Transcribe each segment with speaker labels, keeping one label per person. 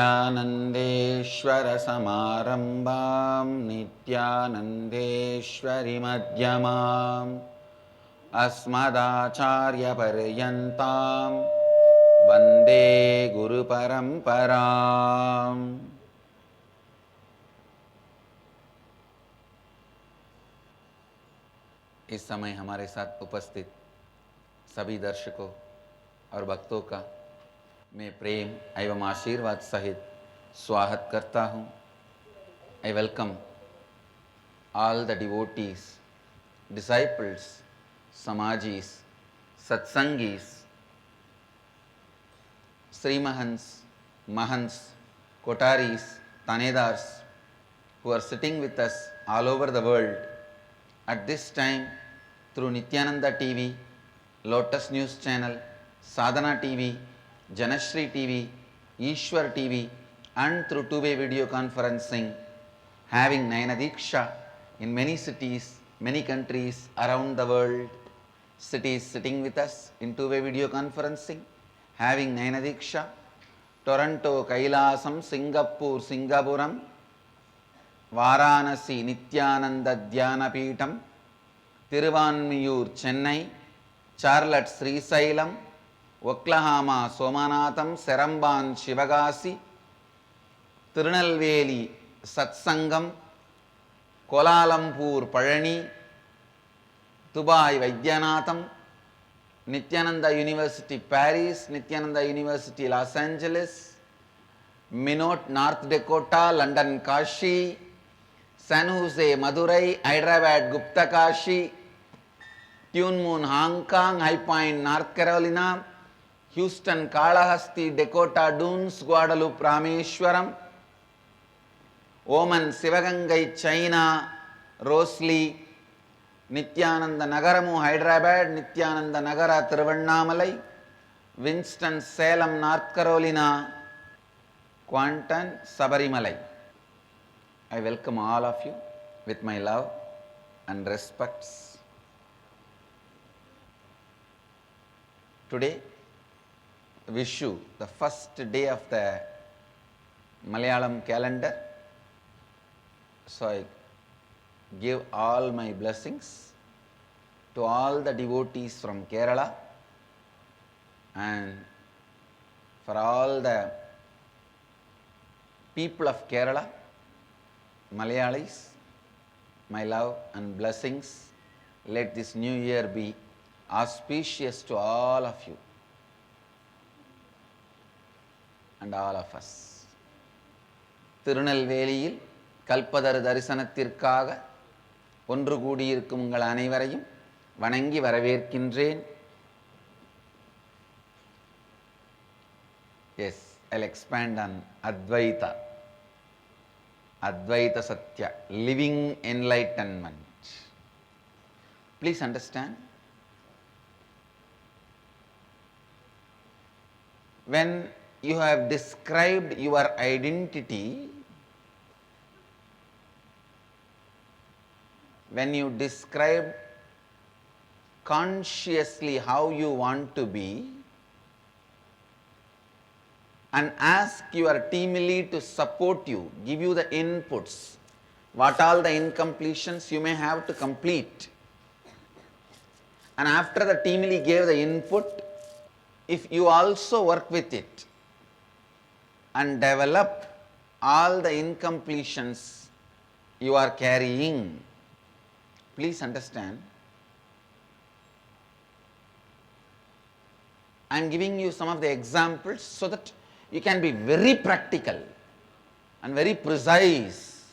Speaker 1: विद्यानन्देश्वरसमारम्भां नित्यानन्देश्वरिमध्यमाम् अस्मदाचार्यपर्यन्तां वन्दे गुरुपरम्पराम्। इस समय हमारे साथ उपस्थित सभी दर्शकों और भक्तों का मैं प्रेम एवं आशीर्वाद सहित स्वागत करता हूँ। I welcome all the devotees, disciples, samajis, satsangis, srimahans, mahants, kotaris, tanedars who are sitting with us all over the world at this time through Nithyananda TV, Lotus News Channel, Sadhana TV, Janashri TV, Ishwar TV, and through two-way video conferencing, having Nayana Diksha in many cities, many countries around the world. Cities sitting with us in two-way video conferencing, having Nayana Diksha, Toronto, Kailasam, Singapore, Singapuram, Varanasi, Nithyananda Dhyana Peetam, Tiruvanmiyur, Chennai, Charlotte, Srisailam, Oklahoma, Somanatham, Seramban, Shivagasi, Tirunelveli, Satsangam, Kuala Lumpur, Palani, Dubai, Vaidyanatham, Nithyananda University, Paris, Nithyananda University, Los Angeles, Minot, North Dakota, London, Kashi, San Jose, Madurai, Hyderabad, Gupta Kashi, Tune Moon, Hong Kong, High Point, North Carolina, Houston, Kalahasti, Dakota Dunes, Guadalupe, Rameshwaram, Oman, Sivagangai, China, Rosli, Nithyananda Nagaramu, Hyderabad, Nithyananda Nagara, Tiruvannamalai, Winston, Salem, North Carolina, Quantan, Sabarimalai. I welcome all of you with my love and respects. Today, Vishu, the first day of the Malayalam calendar. So I give all my blessings to all the devotees from Kerala and for all the people of Kerala, Malayalis, my love and blessings. Let this new year be auspicious to all of you and all of us. திருநெல்வேலியில் கல்பதரு தரிசனத்திற்காக ஒன்று கூடியிருக்கும் உங்கள் அனைவரையும் வணங்கி வரவேற்கின்றேன். Yes, I'll expand on Advaita. Advaitha Sathya, living enlightenment. Please understand, when you have described your identity, when you describe consciously how you want to be, and ask your Teamily to support you, give you the inputs, what all the incompletions you may have to complete. And after the Teamily gave the input, if you also work with it and develop all the incompletions you are carrying, please understand, I am giving you some of the examples so that you can be very practical and very precise.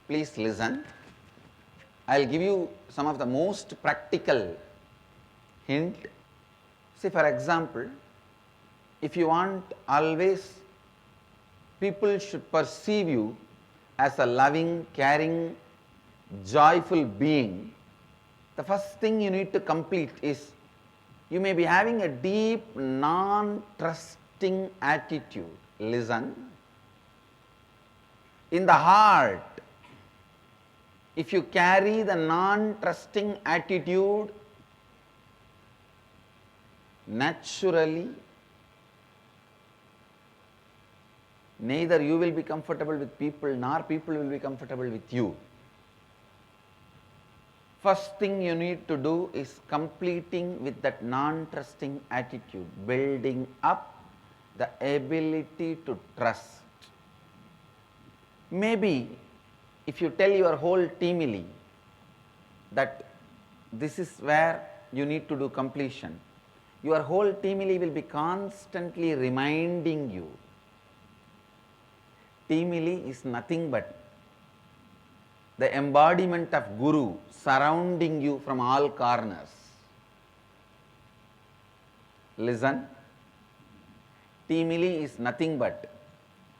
Speaker 1: Please listen. I will give you some of the most practical hint. See, for example, if you want always people should perceive you as a loving, caring, joyful being, the first thing you need to complete is you may be having a deep non-trusting attitude. Listen. In the heart, if you carry the non-trusting attitude, naturally neither you will be comfortable with people nor people will be comfortable with you. First thing you need to do is completing with that non-trusting attitude, building up the ability to trust. Maybe if you tell your whole teamily that this is where you need to do completion, your whole teamily will be constantly reminding you. Teamily is nothing but the embodiment of Guru surrounding you from all corners. Listen, Teamily is nothing but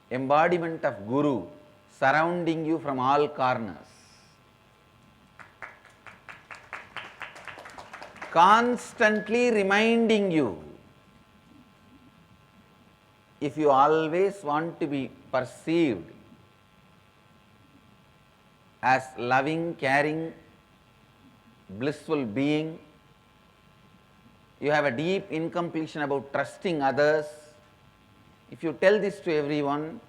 Speaker 1: embodiment of Guru surrounding you from all corners. Constantly reminding you. If you always want to be perceived as loving, caring, blissful being, you have a deep incompletion about trusting others. If you tell this to everyone,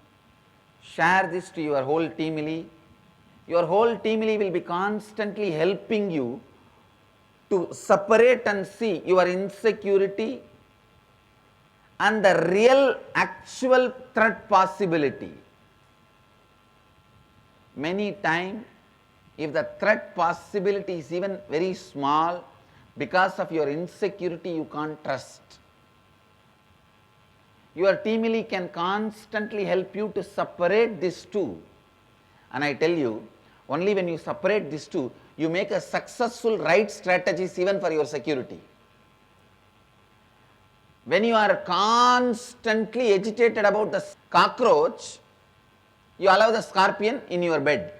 Speaker 1: share this to your whole teamily, your whole teamily will be constantly helping you to separate and see your insecurity and the real actual threat possibility. Many times, if the threat possibility is even very small, because of your insecurity you can't trust. Your teamily can constantly help you to separate these two. And I tell you, only when you separate these two, you make a successful right strategies even for your security. When you are constantly agitated about the cockroach, you allow the scorpion in your bed.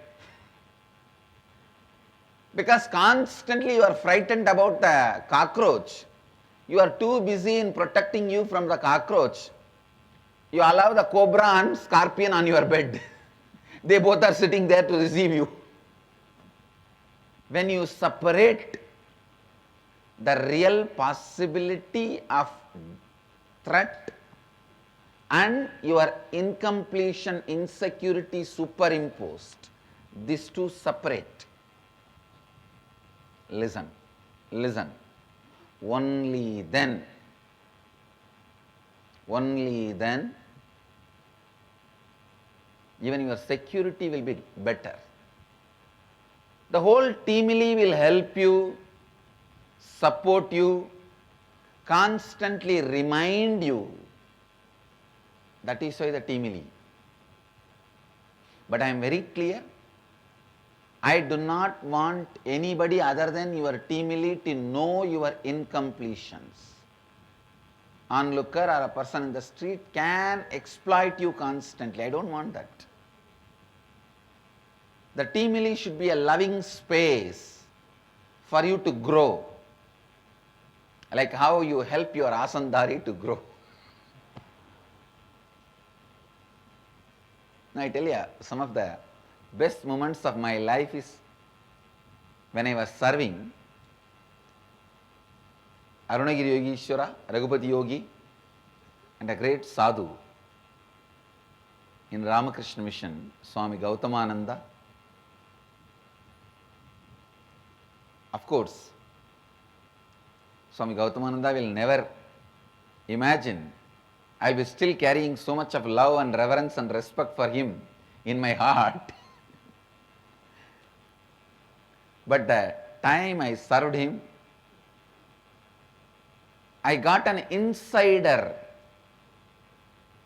Speaker 1: Because constantly you are frightened about the cockroach, you are too busy in protecting you from the cockroach, you allow the cobra and scorpion on your bed. They both are sitting there to receive you. When you separate the real possibility of threat and your incompletion, insecurity superimposed, these two separate. Listen, listen. Only then, even your security will be better. The whole teamily will help you, support you, constantly remind you. That is why the teamily. But I am very clear, I do not want anybody other than your teamily to know your incompletions. Onlooker or a person in the street can exploit you constantly. I don't want that. The teamily should be a loving space for you to grow. Like how you help your asandari to grow. Now I tell you, some of the best moments of my life is when I was serving Arunagiri Yogishwara, Raghupati Yogi, and a great sadhu in Ramakrishna Mission, Swami Gautamananda. Of course, Swami Gautamananda will never imagine I will be still carrying so much of love and reverence and respect for him in my heart. But the time I served him, I got an insider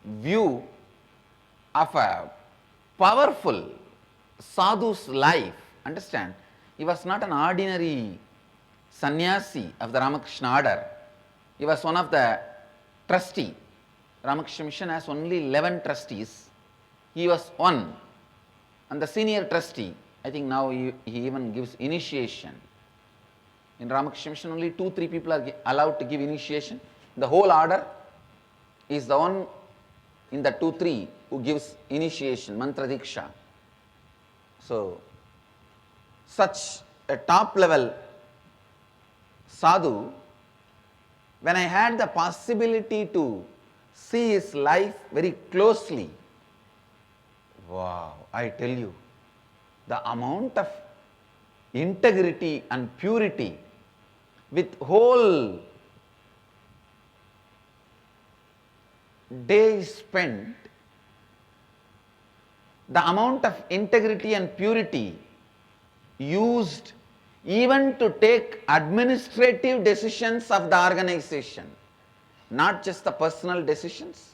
Speaker 1: view of a powerful sadhu's life. Understand? He was not an ordinary sannyasi of the Ramakrishna order. He was one of the trustees. Ramakrishna Mission has only 11 trustees. He was one. And the senior trustee, I think now he even gives initiation. In Ramakrishna Mission, only 2-3 people are allowed to give initiation. The whole order is the one in the 2-3 who gives initiation, mantra diksha. So, such a top level sadhu, when I had the possibility to see his life very closely, Wow, I tell you, the amount of integrity and purity with whole day spent, the amount of integrity and purity used even to take administrative decisions of the organization, not just the personal decisions,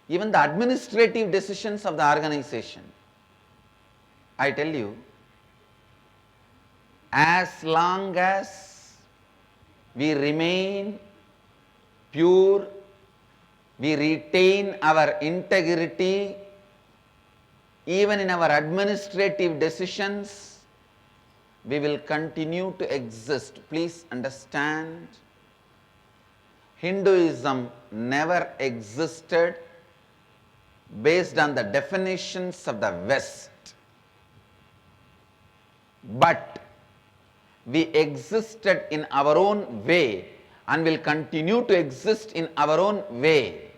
Speaker 1: even the administrative decisions of the organization. I tell you, as long as we remain pure, we retain our integrity, even in our administrative decisions, we will continue to exist. Please understand, Hinduism never existed based on the definitions of the West, but we existed in our own way and will continue to exist in our own way.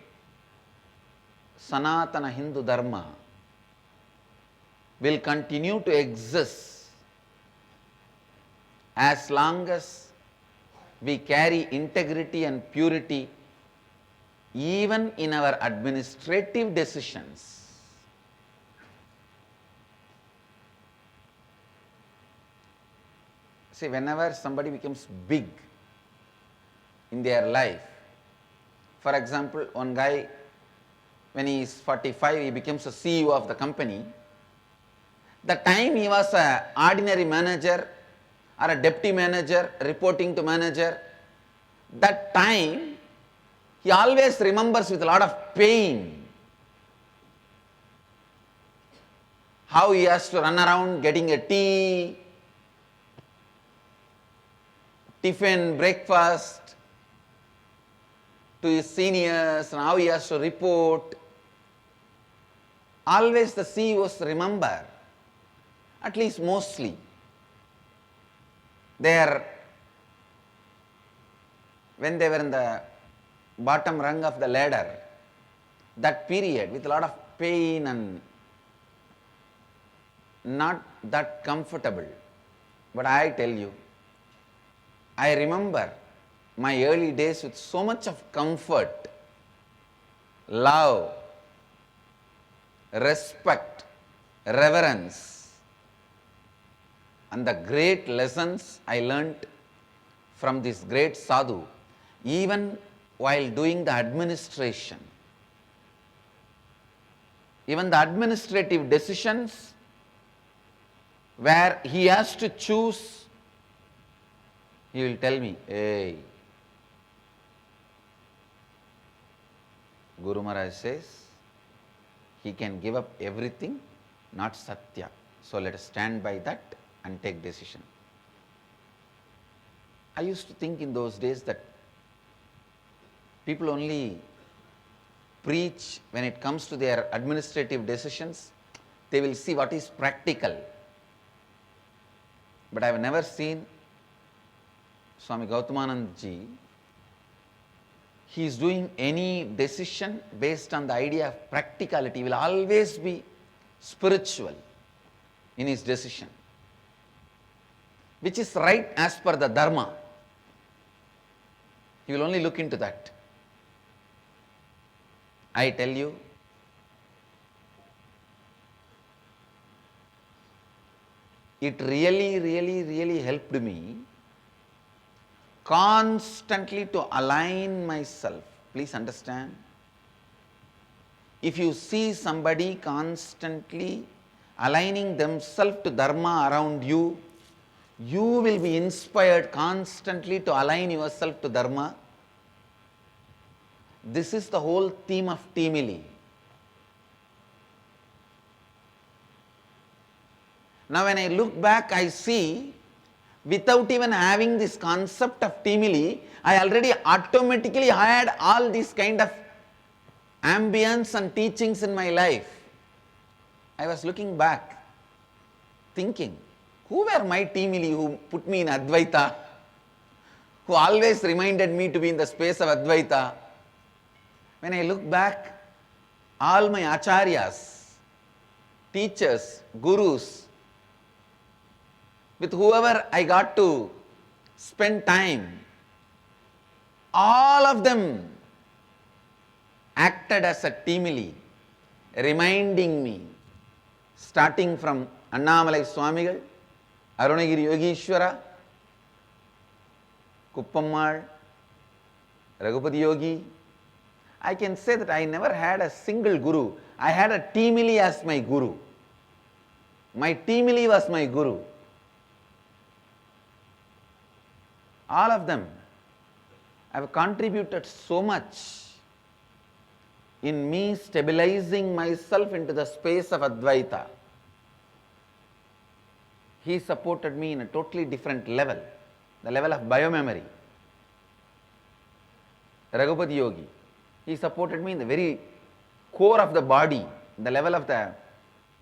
Speaker 1: Sanatana Hindu Dharma will continue to exist as long as we carry integrity and purity even in our administrative decisions. See, whenever somebody becomes big in their life, for example, one guy, when he is 45, he becomes a CEO of the company. The time he was an ordinary manager or a deputy manager reporting to manager, that time he always remembers with a lot of pain how he has to run around getting a tea, tiffin, breakfast to his seniors, and how he has to report. Always the CEOs remember, at least mostly, when they were in the bottom rung of the ladder, that period with a lot of pain and not that comfortable. But I tell you, I remember my early days with so much of comfort, love, respect, reverence, and the great lessons I learnt from this great sadhu, even while doing the administration. Even the administrative decisions where he has to choose, he will tell me, hey, Guru Maharaj says he can give up everything, not Satya. So let us stand by that and take decision. I used to think in those days that people only preach when it comes to their administrative decisions. They will see what is practical. But I have never seen Swami Gautamanand ji, he is doing any decision based on the idea of practicality. He will always be spiritual in his decision, which is right as per the Dharma. He will only look into that. I tell you, it really helped me constantly to align myself. Please understand, if you see somebody constantly aligning themselves to Dharma around you, you will be inspired constantly to align yourself to Dharma. This is the whole theme of Teamily. Now when I look back, I see, without even having this concept of Teamily, I already automatically had all these kind of ambience and teachings in my life. I was looking back, thinking, who were my Teamily who put me in Advaita, who always reminded me to be in the space of Advaita? When I look back, all my acharyas, teachers, gurus, with whoever I got to spend time, all of them acted as a Teamily, reminding me, starting from Annamalai Swamigal, Arunagiri Yogishwara, Kuppammal, Raghupati Yogi. I can say that I never had a single guru. I had a Teamily as my guru. My Teamily was my guru. All of them have contributed so much in me stabilizing myself into the space of Advaita. He supported me in a totally different level, the level of biomemory. Raghupati Yogi, he supported me in the very core of the body, the level of the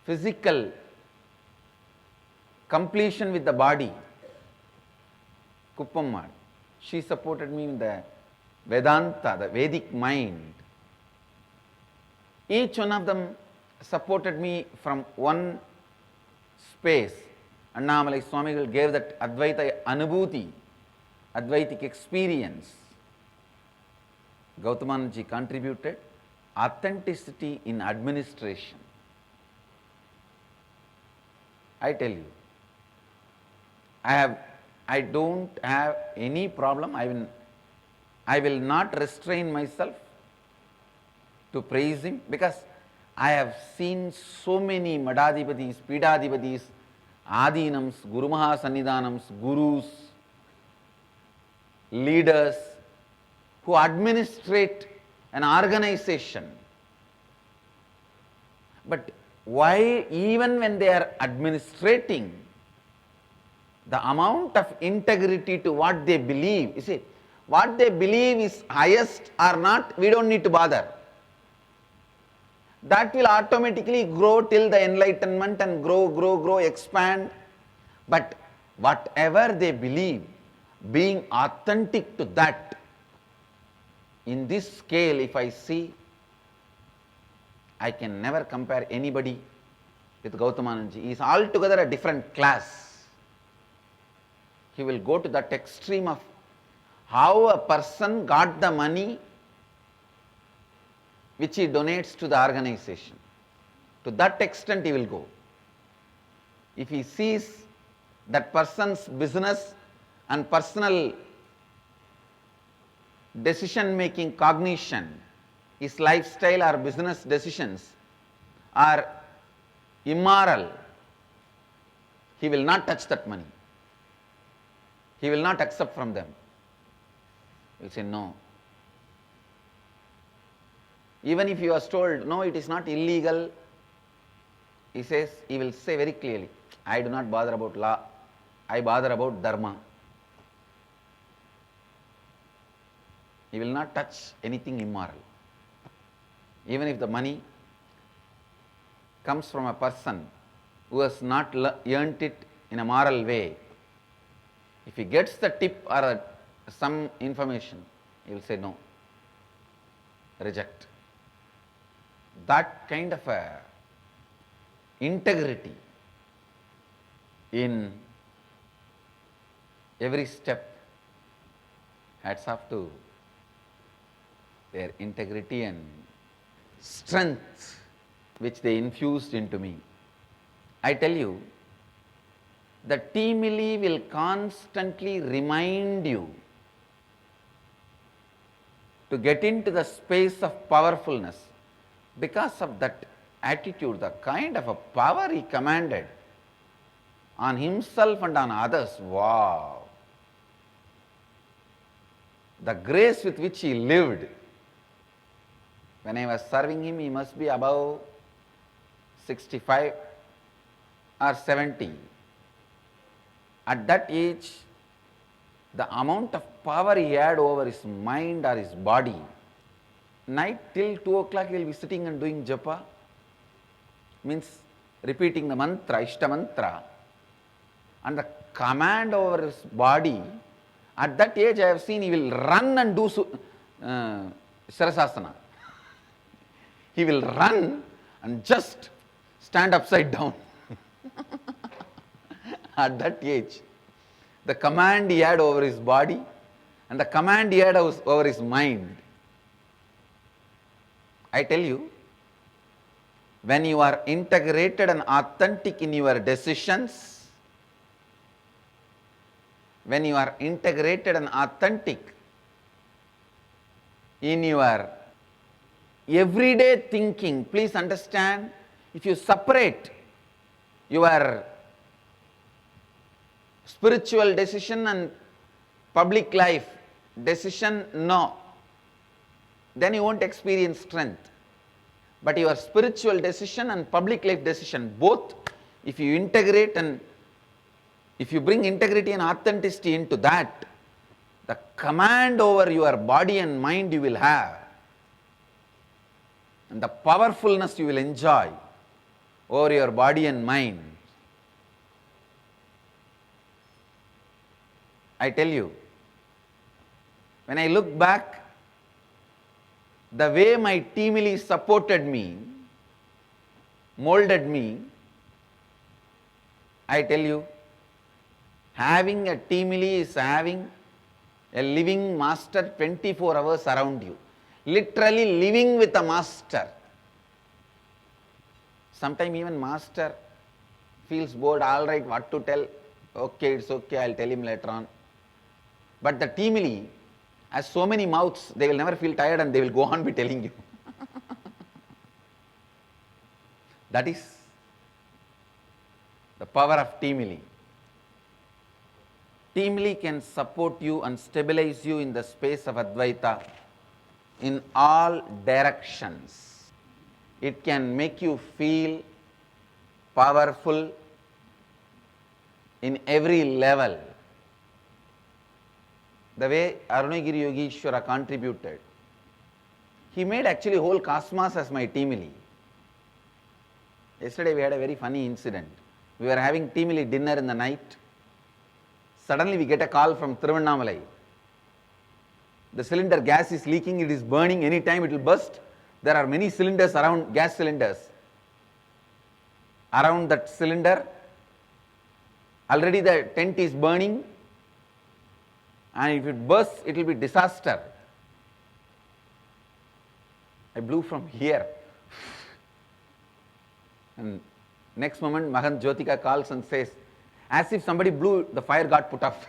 Speaker 1: physical completion with the body. Kuppammal, she supported me in the Vedanta, the Vedic mind. Each one of them supported me from one space. Annamalai Swamigal gave that Advaita Anubhuti, Advaitic experience. Gautamanji contributed authenticity in administration. I tell you, I don't have any problem. I will not restrain myself to praise him, because I have seen so many Madhadipatis, Pidadipatis, Adinams, Guru Mahasannidhanams, gurus, leaders who administrate an organization. But why, even when they are administrating, the amount of integrity to what they believe, you see, what they believe is highest or not, we don't need to bother. That will automatically grow till the enlightenment and grow, expand. But whatever they believe, being authentic to that, in this scale, if I see, I can never compare anybody with Gautamananji. He is altogether a different class. He will go to that extreme of how a person got the money which he donates to the organization. To that extent he will go. If he sees that person's business and personal decision-making cognition, his lifestyle or business decisions are immoral, he will not touch that money. He will not accept from them. He will say no. Even if you are told, no, it is not illegal, he will say very clearly, I do not bother about law, I bother about dharma. He will not touch anything immoral. Even if the money comes from a person who has not earned it in a moral way, if he gets the tip or some information, he will say no, reject. That kind of a integrity in every step, hats off to their integrity and strength which they infused into me. I tell you, the Teamily will constantly remind you to get into the space of powerfulness. Because of that attitude, the kind of a power he commanded on himself and on others, wow! The grace with which he lived. When I was serving him, he must be above 65 or 70. At that age, the amount of power he had over his mind or his body, night till 2 o'clock he will be sitting and doing japa, means repeating the mantra, Ishta mantra, and the command over his body. At that age I have seen he will run and do Shirasasana. He will run and just stand upside down. At that age, the command he had over his body and the command he had over his mind. I tell you, when you are integrated and authentic in your decisions, when you are integrated and authentic in your everyday thinking, please understand, if you separate your spiritual decision and public life decision, no, then you won't experience strength. But your spiritual decision and public life decision, both, if you integrate and if you bring integrity and authenticity into that, the command over your body and mind you will have, and the powerfulness you will enjoy over your body and mind. I tell you, when I look back, the way my Teamily supported me, molded me, I tell you, having a Teamily is having a living master 24 hours around you. Literally living with a master. Sometimes even master feels bored, all right, what to tell? Okay, it's okay, I'll tell him later on. But the Teamily has so many mouths, they will never feel tired and they will go on be telling you. That is the power of Teamily. Teamily can support you and stabilize you in the space of Advaita in all directions. It can make you feel powerful in every level. The way Arunagiri Yogeshwara contributed, he made actually whole cosmos as my Teamily. Yesterday we had a very funny incident. We were having Teamily dinner in the night. Suddenly we get a call from Thiruvannamalai. The cylinder gas is leaking, it is burning, any time it will burst. There are many cylinders around, gas cylinders around that cylinder. Already the tent is burning, and if it bursts, it will be disaster. I blew from here. And next moment, Mahan Jyotika calls and says, as if somebody blew, the fire got put off.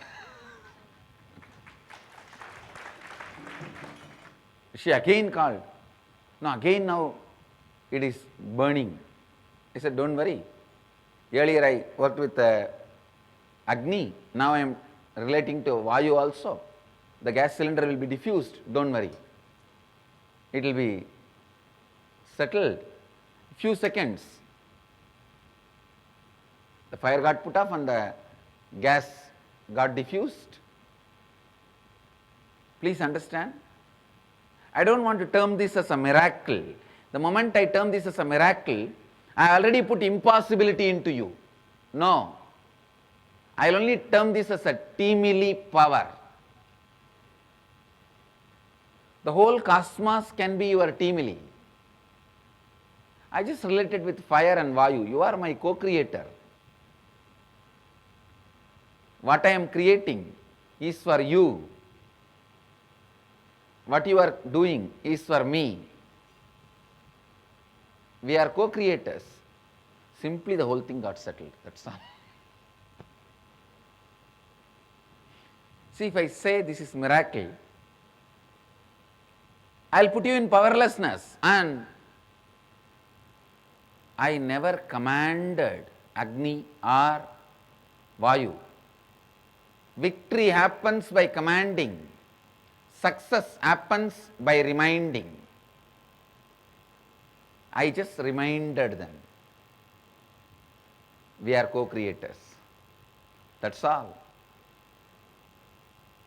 Speaker 1: She again called. No, again now it is burning. I said, don't worry. Earlier I worked with Agni. Now I am relating to Vayu also. The gas cylinder will be diffused. Don't worry. It will be settled. Few seconds. The fire got put off and the gas got diffused. Please understand. I don't want to term this as a miracle. The moment I term this as a miracle, I already put impossibility into you. No. I will only term this as a Teamily power. The whole cosmos can be your Teamily. I just related with fire and Vayu. You are my co-creator. What I am creating is for you. What you are doing is for me. We are co-creators. Simply the whole thing got settled. That's all. See, if I say this is miracle, I will put you in powerlessness, and I never commanded Agni or Vayu. Victory happens by commanding. Success happens by reminding. I just reminded them. We are co-creators. That's all.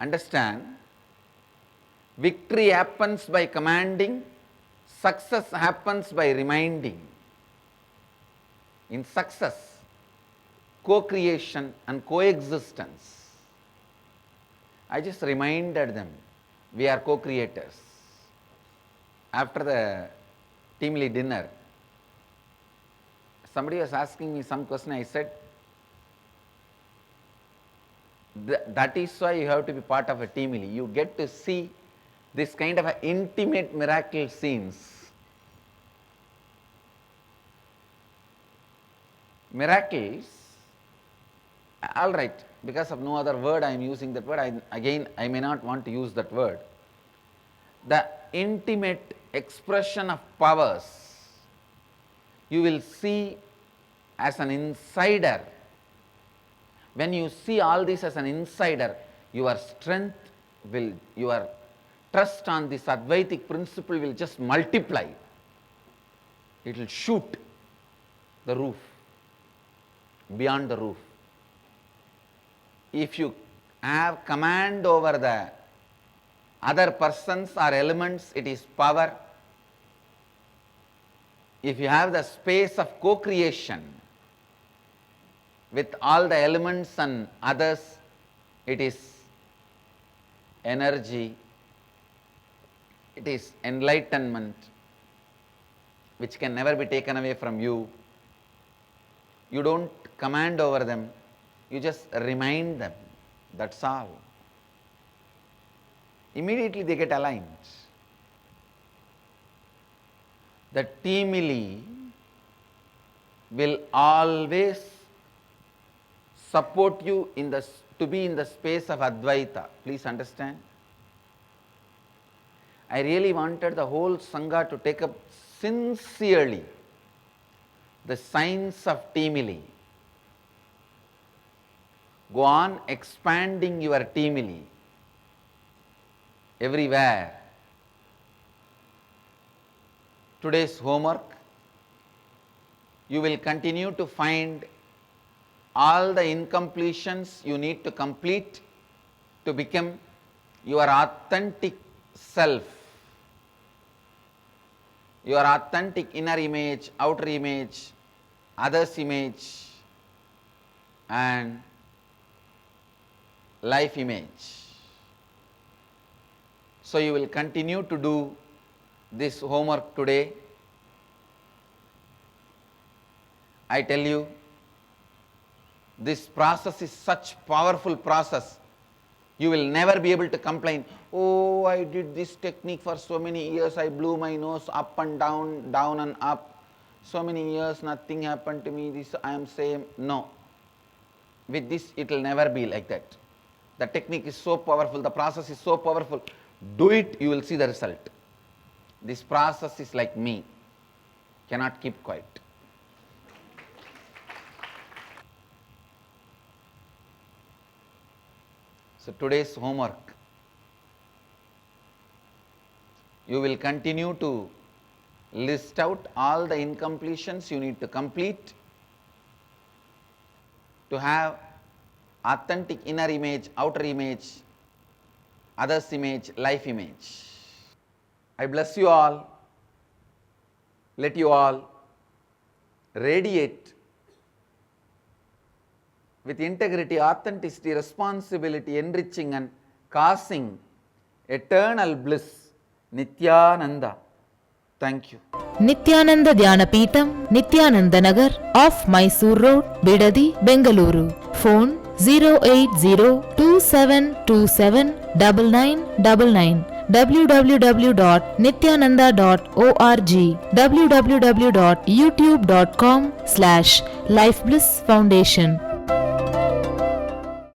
Speaker 1: Understand? Victory happens by commanding. Success happens by reminding. In success, co-creation and coexistence, I just reminded them, we are co-creators. After the Teamily dinner, Somebody was asking me some question, I said, that is why you have to be part of a Teamily. You get to see this kind of intimate miracle scenes. Miracles, all right, because of no other word I am using that word, I may not want to use that word. The intimate expression of powers, you will see as an insider. When you see all this as an insider, your strength will, your trust on this Advaitic principle will just multiply. It will shoot the roof, beyond the roof. If you have command over the other persons or elements, it is power. If you have the space of co-creation with all the elements and others, it is energy, it is enlightenment, which can never be taken away from you. You don't command over them, you just remind them, that's all. Immediately they get aligned. The Teamily will always support you to be in the space of Advaita. Please understand. I really wanted the whole Sangha to take up sincerely the science of Teamily. Go on expanding your Teamily everywhere. Today's homework, you will continue to find all the incompletions you need to complete to become your authentic self, your authentic inner image, outer image, others' image, and life image. So you will continue to do this homework today. I tell you, this process is such powerful process. You will never be able to complain, oh, I did this technique for so many years, I blew my nose up and down, down and up. So many years, nothing happened to me, this I am same. No. With this, it will never be like that. The technique is so powerful, the process is so powerful. Do it, you will see the result. This process is like me, cannot keep quiet. So today's homework, you will continue to list out all the incompletions you need to complete to have authentic inner image, outer image, others' image, life image. I bless you all. Let you all radiate with integrity, authenticity, responsibility, enriching and causing eternal bliss. Nithyananda. Thank you.
Speaker 2: Nithyananda Dhyanapitham, Nithyananda Nagar, off Mysore Road, Bidadi, Bengaluru. Phone 08027279999. www.nithyananda.org, www.youtube.com/Life Bliss Foundation.